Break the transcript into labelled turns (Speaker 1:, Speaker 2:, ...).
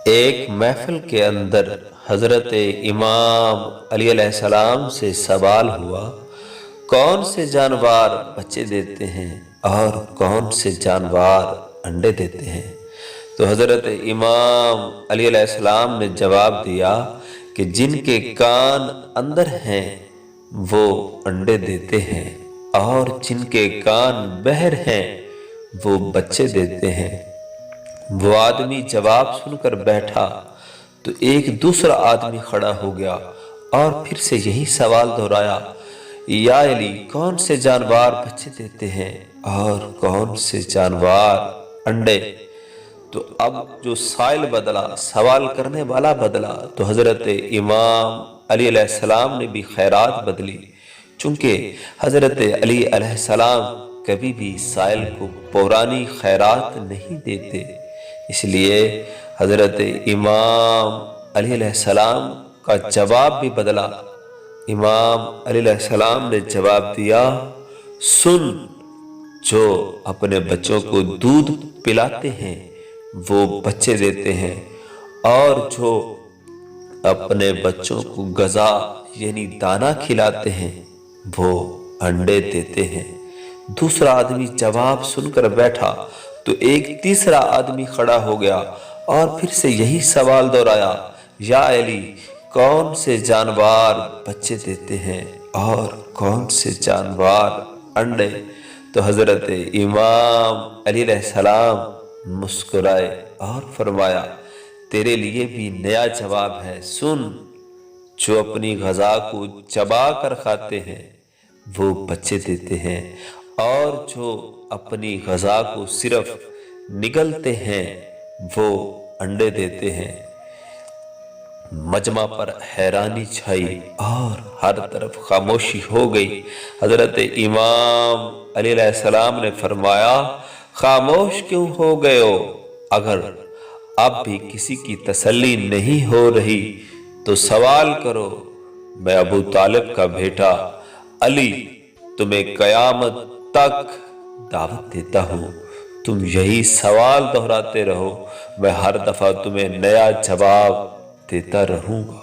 Speaker 1: ایک محفل کے اندر حضرت امام علی علیہ السلام سے سوال ہوا، کون سے جانور بچے دیتے ہیں اور کون سے جانور انڈے دیتے ہیں؟ تو حضرت امام علی علیہ السلام نے جواب دیا کہ جن کے کان اندر ہیں وہ انڈے دیتے ہیں اور جن کے کان بہر ہیں وہ بچے دیتے ہیں۔ وہ آدمی جواب سن کر بیٹھا تو ایک دوسرا آدمی کھڑا ہو گیا اور پھر سے یہی سوال دہرایا، یا علی، کون سے جانور بچے دیتے ہیں اور کون سے جانور انڈے؟ تو اب جو سائل بدلا، سوال کرنے والا بدلا، تو حضرت امام علی علیہ السلام نے بھی خیرات بدلی، چونکہ حضرت علی علیہ السلام کبھی بھی سائل کو پورانی خیرات نہیں دیتے، اس لیے حضرت امام علی علیہ السلام کا جواب بھی بدلا۔ امام علی علیہ السلام نے جواب دیا، سن، جو اپنے بچوں کو دودھ پلاتے ہیں وہ بچے دیتے ہیں اور جو اپنے بچوں کو غذا یعنی دانا کھلاتے ہیں وہ انڈے دیتے ہیں۔ دوسرا آدمی جواب سن کر بیٹھا تو ایک تیسرا آدمی کھڑا ہو گیا اور پھر سے یہی سوال دہرایا، یا علی، کون سے جانور بچے دیتے ہیں اور کون سے جانور انڈے؟ تو حضرت امام علی علیہ السلام مسکرائے اور فرمایا، تیرے لیے بھی نیا جواب ہے، سن، جو اپنی غذا کو چبا کر کھاتے ہیں وہ بچے دیتے ہیں اور جو اپنی غذا کو صرف نگلتے ہیں وہ انڈے دیتے ہیں۔ مجمع پر حیرانی چھائی اور ہر طرف خاموشی ہو گئی۔ حضرت امام علی علیہ السلام نے فرمایا، خاموش کیوں ہو گئے ہو؟ اگر اب بھی کسی کی تسلی نہیں ہو رہی تو سوال کرو۔ میں ابو طالب کا بیٹا علی تمہیں قیامت تک دعوت دیتا ہوں، تم یہی سوال دہراتے رہو، میں ہر دفعہ تمہیں نیا جواب دیتا رہوں گا۔